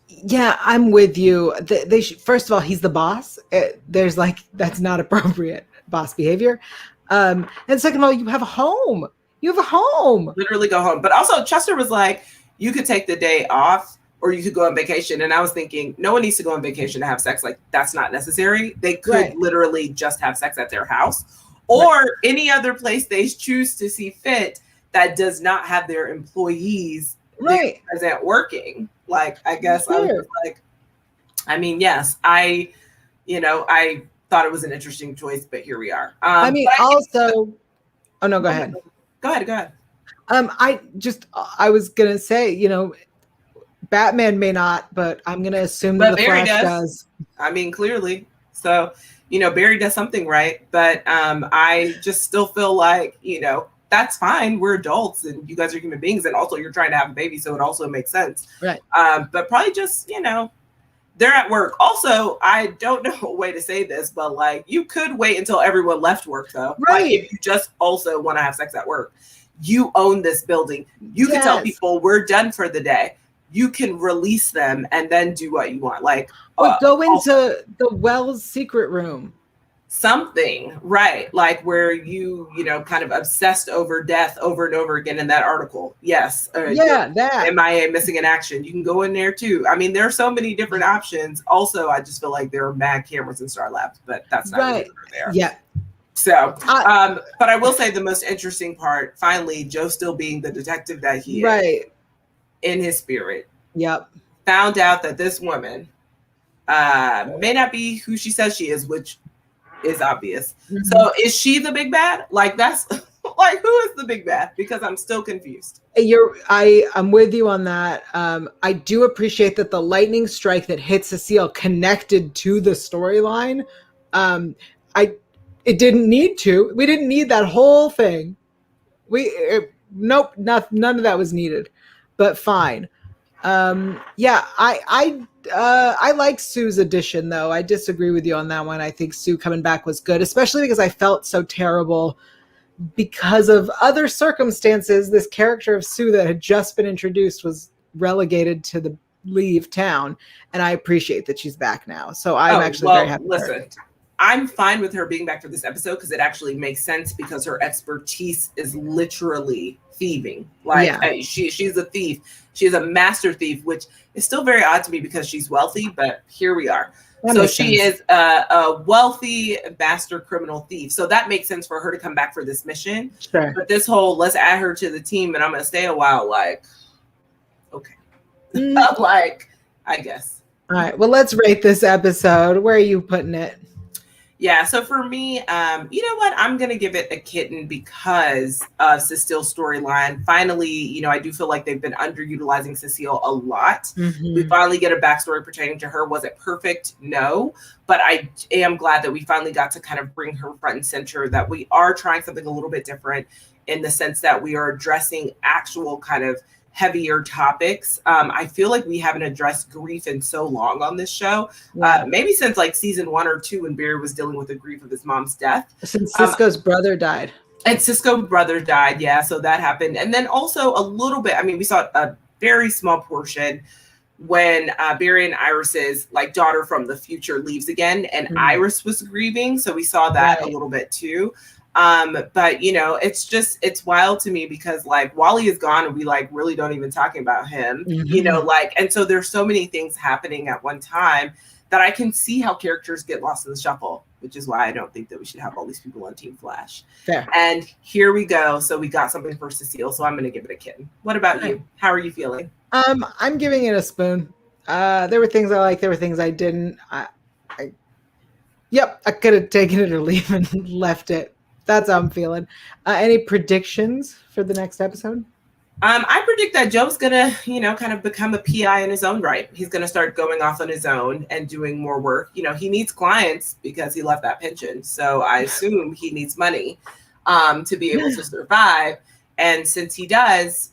Yeah, I'm with you. They should, first of all, he's the boss. There's that's not appropriate boss behavior. And second of all, you have a home. You have a home. Literally go home. But also Chester was like, you could take the day off or you could go on vacation. And I was thinking, no one needs to go on vacation to have sex. That's not necessary. They could literally just have sex at their house or any other place they choose to see fit that does not have their employees present working. I guess I was like, yes, I thought it was an interesting choice, but here we are. Oh no, go ahead. Go ahead. I was gonna say, Batman may not, but I'm gonna assume that the Flash does. Clearly. So, Barry does something right, but I just still feel like, that's fine. We're adults and you guys are human beings, and also you're trying to have a baby, so it also makes sense. Right. But probably just, they're at work. Also, I don't know a way to say this, but you could wait until everyone left work though. Right. If you just also want to have sex at work, you own this building. You can tell people we're done for the day. You can release them and then do what you want. Go into the Wells secret room. Something, right? Where you kind of obsessed over death over and over again in that article. Yes. That. MIA missing in action. You can go in there too. There are so many different options. Also, I just feel like there are mad cameras in Star Labs, but that's not there. Yeah. So, but I will say the most interesting part, finally, Joe still being the detective that he is in his spirit. Yep. Found out that this woman may not be who she says she is, which is obvious. So is she the big bad? That's who is the big bad? Because I'm still confused. I'm with you on that. I do appreciate that the lightning strike that hit Cecile connected to the storyline. It didn't need to. We didn't need that whole thing. Nope, none of that was needed, but fine. Yeah, I like Sue's addition though. I disagree with you on that one. I think Sue coming back was good, especially because I felt so terrible because of other circumstances. This character of Sue that had just been introduced was relegated to the leave town, and I appreciate that she's back now. So I'm Oh, actually very well, happy for her. listen, I'm fine with her being back for this episode because it actually makes sense because her expertise is literally thieving. Like Yeah, she's a thief. She's a master thief, which is still very odd to me because she's wealthy, but here we are. that So makes she sense. is a wealthy master criminal thief. So that makes sense for her to come back for this mission. Sure. But this whole let's add her to the team and I'm gonna stay a while, like, okay. Mm. Like, I guess. All right. Well, let's rate this episode. Where are you putting it? Yeah, so for me, you know what? I'm gonna give it a kitten because of Cecile's storyline. Finally, you know, I do feel like they've been underutilizing Cecile a lot. Mm-hmm. We finally get a backstory pertaining to her. Was it perfect? No, but I am glad that we finally got to kind of bring her front and center. That we are trying something a little bit different in the sense that we are addressing actual kind of heavier topics. I feel like we haven't addressed grief in so long on this show. Yeah. Maybe since like season 1 or 2 when Barry was dealing with the grief of his mom's death. Since Cisco's brother died. And Cisco's brother died, yeah, so that happened. And then also a little bit, I mean, we saw a very small portion when Barry and Iris's like daughter from the future leaves again, and Iris was grieving, so we saw that a little bit too. But you know, it's wild to me because like Wally is gone and we like really don't even talking about him, you know, like, and so there's so many things happening at one time that I can see how characters get lost in the shuffle, which is why I don't think that we should have all these people on Team Flash. Fair. And here we go. So we got something for Cecile. So I'm going to give it a kitten. What about you? How are you feeling? I'm giving it a spoon. There were things I liked. There were things I didn't. Yep, I could have taken it or leave and left it. That's how I'm feeling. Any predictions for the next episode? I predict that Joe's gonna, you know, kind of become a PI in his own right. He's gonna start going off on his own and doing more work. You know, he needs clients because he left that pension. So I assume he needs money to be able to survive. And since he does,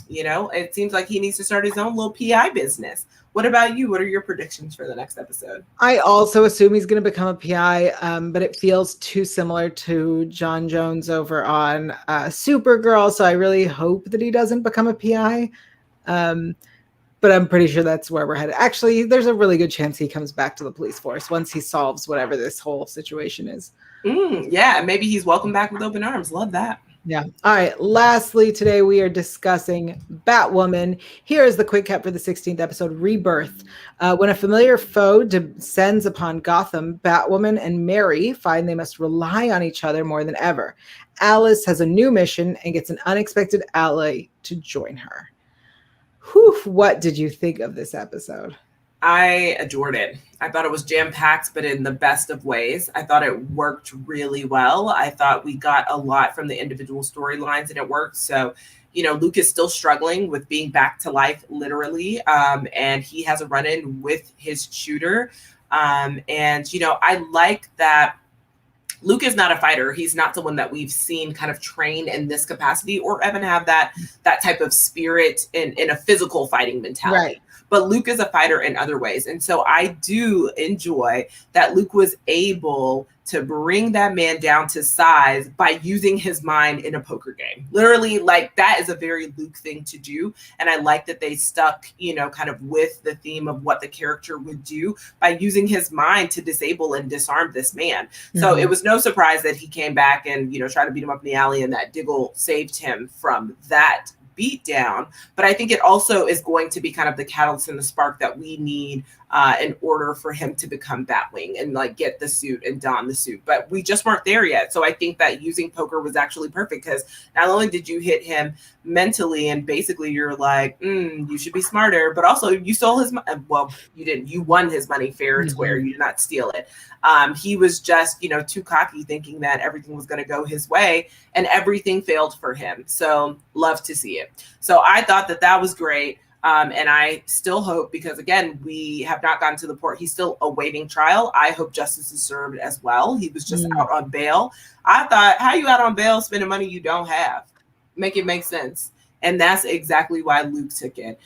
you know, it seems like he needs to start his own little PI business. What about you? What are your predictions for the next episode? I also assume he's going to become a PI, but it feels too similar to John Jones over on Supergirl. So I really hope that he doesn't become a PI. But I'm pretty sure that's where we're headed. Actually, there's a really good chance he comes back to the police force once he solves whatever this whole situation is. Yeah, maybe he's welcome back with open arms. Love that. Yeah. All right. Lastly, today we are discussing Batwoman. Here is the quick cap for the 16th episode, Rebirth. When a familiar foe descends upon Gotham, Batwoman and Mary find they must rely on each other more than ever. Alice has a new mission and gets an unexpected ally to join her. Whew, what did you think of this episode? I adored it. I thought it was jam-packed, but in the best of ways. I thought it worked really well. I thought we got a lot from the individual storylines and it worked. So, you know, Luke is still struggling with being back to life, literally. And he has a run-in with his shooter. And, you know, I like that Luke is not a fighter. He's not someone that we've seen kind of train in this capacity or even have that type of spirit in a physical fighting mentality. Right. But Luke is a fighter in other ways. And so I do enjoy that Luke was able to bring that man down to size by using his mind in a poker game. Literally, like, that is a very Luke thing to do. And I like that they stuck, you know, kind of with the theme of what the character would do by using his mind to disable and disarm this man. So it was no surprise that he came back and, you know, tried to beat him up in the alley and that Diggle saved him from that beat down. But I think it also is going to be kind of the catalyst and the spark that we need in order for him to become Batwing and like get the suit and don the suit. But we just weren't there yet. So I think that using poker was actually perfect because not only did you hit him mentally and basically you're like, you should be smarter, but also you stole his money. Well, you didn't. You won his money fair and square. You did not steal it. He was just, you know, too cocky thinking that everything was going to go his way and everything failed for him. So love to see it. So I thought that that was great. And I still hope, because again, we have not gotten to the point, he's still awaiting trial. I hope justice is served as well. He was just out on bail. I thought, how you out on bail spending money you don't have? make it make sense. And that's exactly why Luke took it.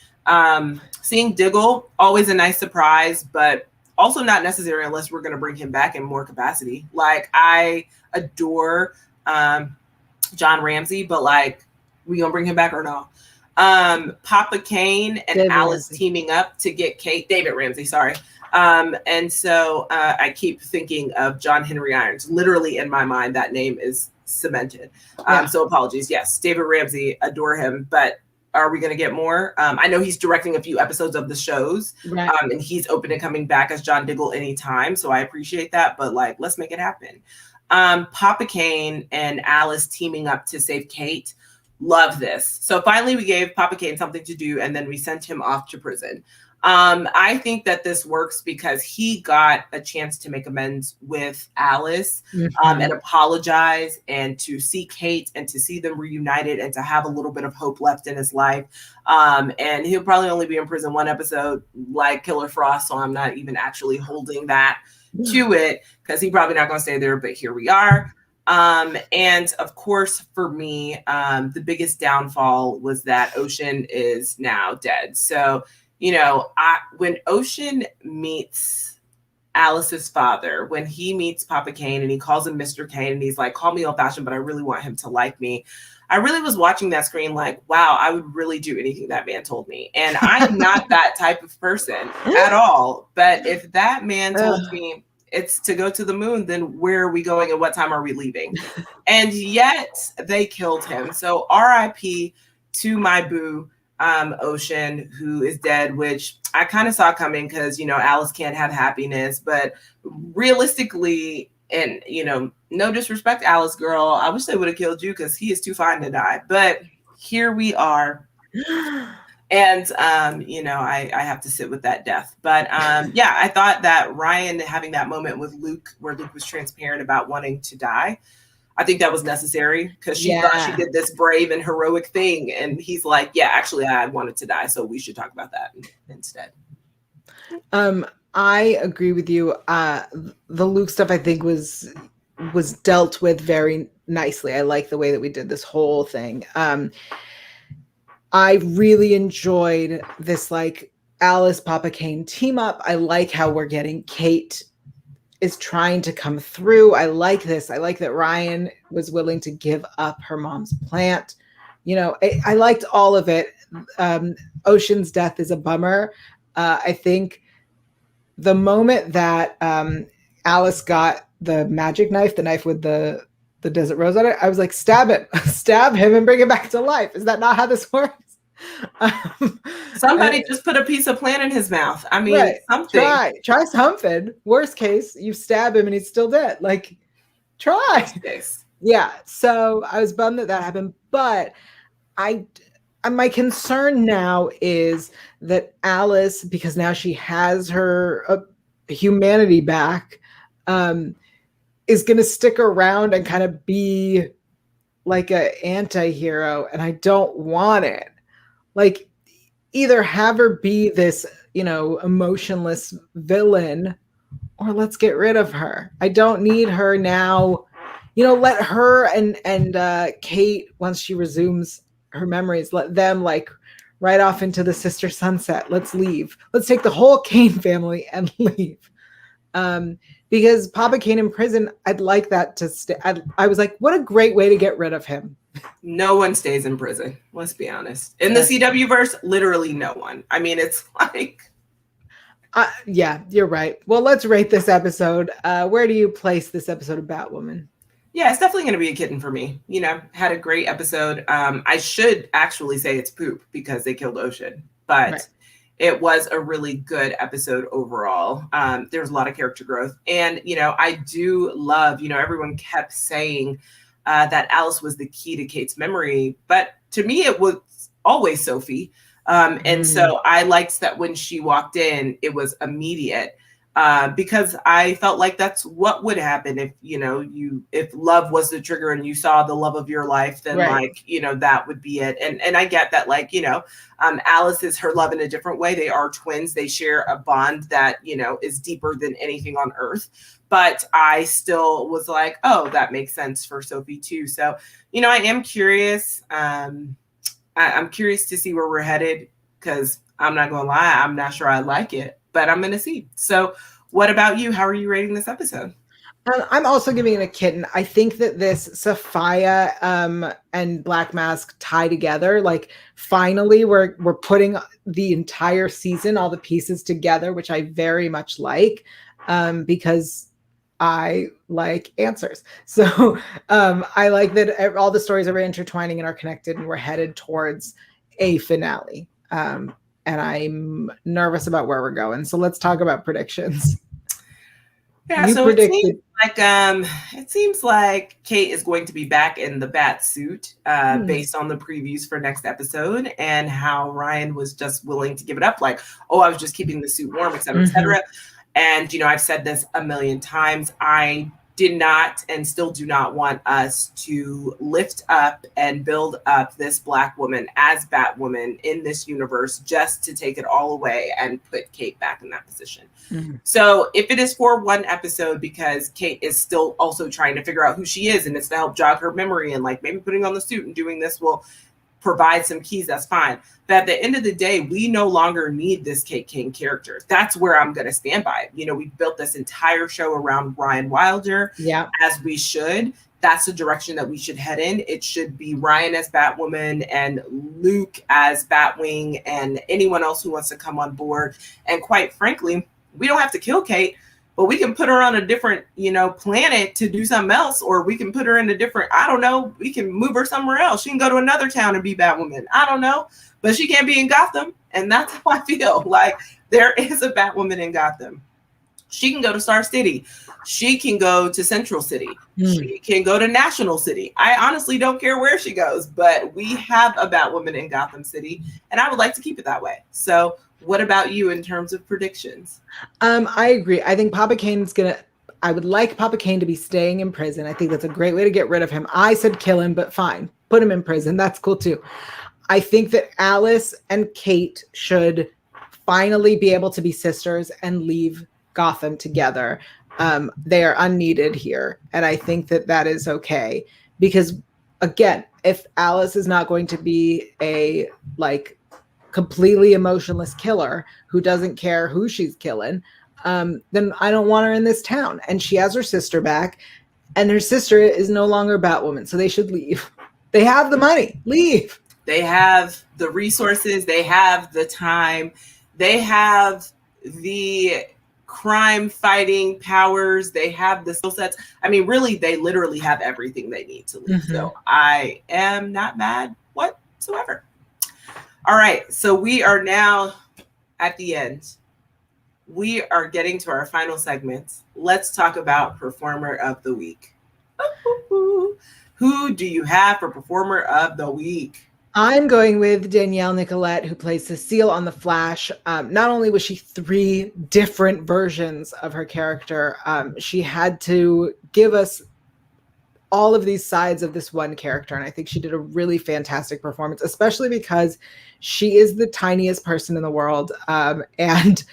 Seeing Diggle, always a nice surprise, but also not necessary unless we're going to bring him back in more capacity. Like, I adore John Ramsey, but like, we gonna bring him back or no? Papa Kane and David Alice Ramsey. teaming up to get Kate. David Ramsey, sorry. And so I keep thinking of John Henry Irons. Literally in my mind, that name is cemented. So apologies. Yes, David Ramsey, adore him, but are we going to get more? I know he's directing a few episodes of the shows, Right. and he's open to coming back as John Diggle anytime. So I appreciate that, but like, let's make it happen. Papa Kane and Alice teaming up to save Kate. Love this. So finally we gave Papa Kane something to do, and then we sent him off to prison. I think that this works because he got a chance to make amends with Alice, and apologize, and to see Kate and to see them reunited and to have a little bit of hope left in his life. And he'll probably only be in prison one episode like Killer Frost, so I'm not even actually holding that to it because he's probably not going to stay there, but here we are. And of course, for me, the biggest downfall was that Ocean is now dead. So, you know, when Ocean meets Alice's father, when he meets Papa Kane and he calls him Mr. Kane and he's like, call me old fashioned, but I really want him to like me. I really was watching that screen like, wow, I would really do anything that man told me. And I'm not that type of person at all. But if that man told me it's to go to the moon, then where are we going and what time are we leaving? And yet they killed him. So RIP to my boo, Ocean, who is dead, which I kind of saw coming because, you know, Alice can't have happiness. But realistically, and, you know, no disrespect, Alice girl, I wish they would have killed you because he is too fine to die. But here we are. And, you know, I have to sit with that death. But yeah, I thought that Ryan having that moment with Luke, where Luke was transparent about wanting to die, I think that was necessary because she thought she did this brave and heroic thing. And he's like, yeah, actually, I wanted to die. So we should talk about that instead. I agree with you. The Luke stuff, I think, was dealt with very nicely. I like the way that we did this whole thing. I really enjoyed this, like, Alice Papa Kane team up. I like how we're getting Kate is trying to come through. I like this. I like that Ryan was willing to give up her mom's plant. You know, I liked all of it. Ocean's death is a bummer. I think the moment that Alice got the magic knife, the knife with the desert rose on it, I was like, stab him and bring him back to life. Is that not how this works? Somebody just put a piece of plant in his mouth. I mean, something. Try something. Worst case, you stab him and he's still dead. Like, try. Yeah. So I was bummed that happened, but my concern now is that Alice, because now she has her humanity back, is going to stick around and kind of be like an anti-hero, and I don't want it. Like, either have her be this, you know, emotionless villain, or let's get rid of her. I don't need her now. You know, let her and Kate, once she resumes her memories, let them like ride off into the sister sunset. Let's leave. Let's take the whole Kane family and leave. Because Papa Kane in prison, I'd like that to stay. I was like, what a great way to get rid of him. No one stays in prison. Let's be honest. In the CW verse, literally no one. I mean, it's like. Yeah, you're right. Well, let's rate this episode. Where do you place this episode of Batwoman? Yeah, it's definitely going to be a kitten for me. You know, had a great episode. I should actually say it's poop because they killed Ocean, but it was a really good episode overall. There's a lot of character growth. And, you know, I do love, you know, everyone kept saying that Alice was the key to Kate's memory. But to me, it was always Sophie. And so I liked that when she walked in, it was immediate. because I felt like that's what would happen if, if love was the trigger and you saw the love of your life, then Right. that would be it. And I get that, Alice is her love in a different way. They are twins. They share a bond that, is deeper than anything on earth. But I still was like, oh, that makes sense for Sophie too. So, I am curious. I'm curious to see where we're headed, because I'm not going to lie, I'm not sure I like it, but I'm going to see. So what about you? How are you rating this episode? I'm also giving it a kitten. I think that this Sophia and Black Mask tie together. Like, finally, we're putting the entire season, all the pieces together, which I very much like, because I like answers. So I like that all the stories are intertwining and are connected, and we're headed towards a finale. And I'm nervous about where we're going. So let's talk about predictions. Yeah, You so predicted it seems like Kate is going to be back in the bat suit, based on the previews for next episode, and how Ryan was just willing to give it up, like, oh, I was just keeping the suit warm, et cetera, et cetera. And I've said this a million times. I did not and still do not want us to lift up and build up this Black woman as Batwoman in this universe just to take it all away and put Kate back in that position. So if it is for one episode, because Kate is still also trying to figure out who she is, and it's to help jog her memory, and like maybe putting on the suit and doing this will provide some keys, that's fine. But at the end of the day, we no longer need this Kate King character. That's where I'm going to stand by. We built this entire show around Ryan Wilder, as we should. That's the direction that we should head in. It should be Ryan as Batwoman and Luke as Batwing and anyone else who wants to come on board. And quite frankly, we don't have to kill Kate, but we can put her on a different, planet to do something else, or we can put her in a different, I don't know, we can move her somewhere else. She can go to another town and be Batwoman. I don't know, but she can't be in Gotham. And that's how I feel. Like, there is a Batwoman in Gotham. She can go to Star City. She can go to Central City. She can go to National City. I honestly don't care where she goes, but we have a Batwoman in Gotham City, and I would like to keep it that way. So what about you in terms of predictions? I agree. I think Papa Kane's I would like Papa Kane to be staying in prison. I think that's a great way to get rid of him. I said kill him, but fine. Put him in prison. That's cool too. I think that Alice and Kate should finally be able to be sisters and leave Gotham together. They are unneeded here. And I think that that is okay. Because, again, if Alice is not going to be a, completely emotionless killer who doesn't care who she's killing, then I don't want her in this town. And she has her sister back, and her sister is no longer Batwoman, so they should leave. They have the money. Leave. They have the resources. They have the time. They have the crime fighting powers. They have the skill sets. I mean, really, they literally have everything they need to leave. So I am not mad whatsoever. All right, so we are now at the end. We are getting to our final segments. Let's talk about Performer of the Week. Who do you have for Performer of the Week? I'm going with Danielle Nicolette, who plays Cecile on The Flash. Not only was she 3 different versions of her character, she had to give us all of these sides of this one character. And I think she did a really fantastic performance, especially because she is the tiniest person in the world. And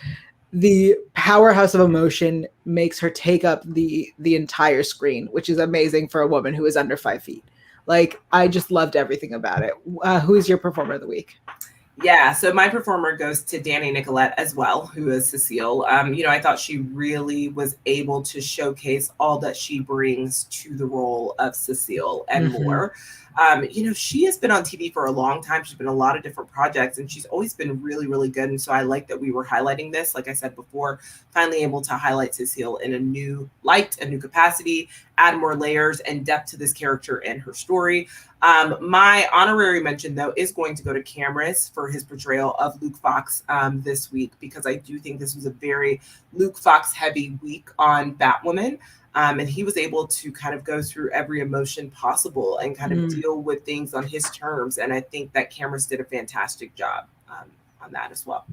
the powerhouse of emotion makes her take up the entire screen, which is amazing for a woman who is under 5 feet. I just loved everything about it. Who is your Performer of the Week? Yeah, so my performer goes to Danny Nicolette as well, who is Cecile. I thought she really was able to showcase all that she brings to the role of Cecile and more. She has been on TV for a long time. She's been in a lot of different projects, and she's always been really, really good. And so I like that we were highlighting this, like I said before, finally able to highlight Cecile in a new light, a new capacity, add more layers and depth to this character and her story. My honorary mention, though, is going to go to Cameras for his portrayal of Luke Fox this week, because I do think this was a very Luke Fox heavy week on Batwoman. And he was able to kind of go through every emotion possible and kind of deal with things on his terms. And I think that Cameras did a fantastic job on that as well.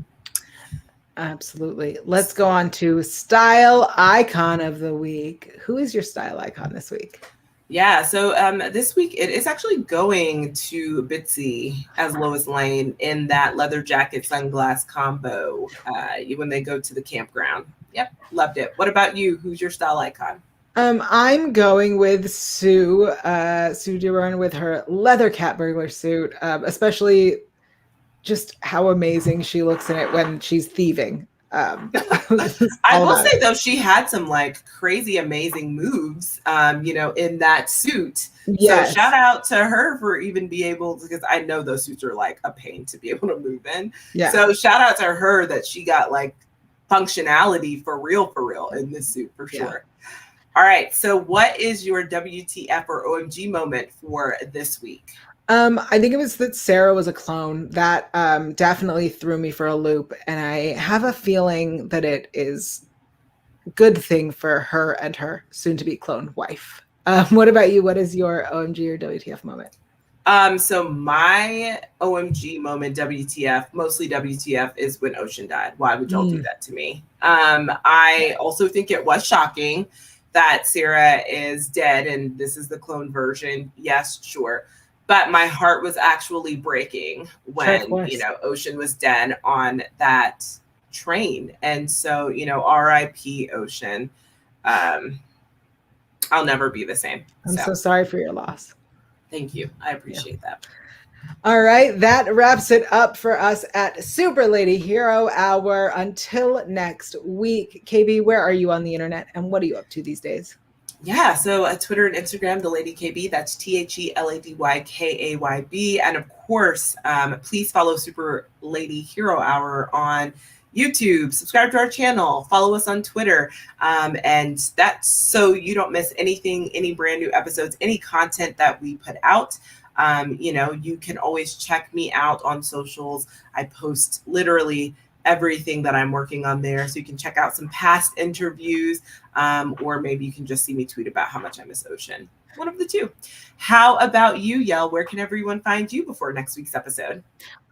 Absolutely. Let's go on to style icon of the week. Who is your style icon this week? Yeah, so this week it is actually going to Bitsy as Lois Lane in that leather jacket sunglass combo when they go to the campground. Yep, loved it. What about you? Who's your style icon? I'm going with Sue Duran with her leather cat burglar suit, especially just how amazing she looks in it when she's thieving. I All will about say it. though, she had some like crazy amazing moves, in that suit. So shout Yes. out to her for even be able to, because I know those suits are like a pain to be able to move in. Yeah. So shout out to her that she got like functionality for real in this suit for Yeah. sure. All right. So what is your WTF or OMG moment for this week? I think it was that Sarah was a clone. That definitely threw me for a loop, and I have a feeling that it is a good thing for her and her soon-to-be clone wife. What about you? What is your OMG or WTF moment? So my OMG moment, WTF, mostly WTF, is when Ocean died. Why would y'all do that to me? I also think it was shocking that Sarah is dead and this is the clone version. Yes, sure. But my heart was actually breaking Sure, of when, course. Ocean was dead on that train. And so, RIP Ocean. I'll never be the same. I'm So so sorry for your loss. thank you. I Yeah. appreciate that. All right, that wraps it up for us at Super Lady Hero Hour. Until next week, KB, where are you on the internet and what are you up to these days? Yeah, so Twitter and Instagram, the Lady KB, that's TheLadyKayb. And of course, please follow Super Lady Hero Hour on YouTube, subscribe to our channel, follow us on Twitter. And that's so you don't miss anything, any brand new episodes, any content that we put out. You can always check me out on socials. I post literally everything that I'm working on there. So you can check out some past interviews, or maybe you can just see me tweet about how much I miss Ocean. One of the two. How about you, Yael? Where can everyone find you before next week's episode?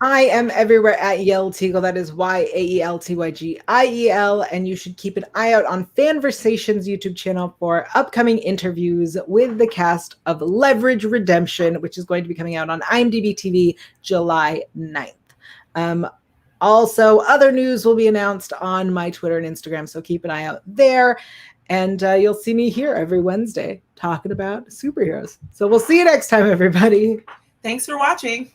I am everywhere at Yael Tygiel. That is YaelTygiel. And you should keep an eye out on Fanversation's YouTube channel for upcoming interviews with the cast of Leverage Redemption, which is going to be coming out on IMDb TV July 9th. Also, other news will be announced on my Twitter and Instagram, so keep an eye out there. And you'll see me here every Wednesday talking about superheroes. So we'll see you next time, everybody. Thanks for watching.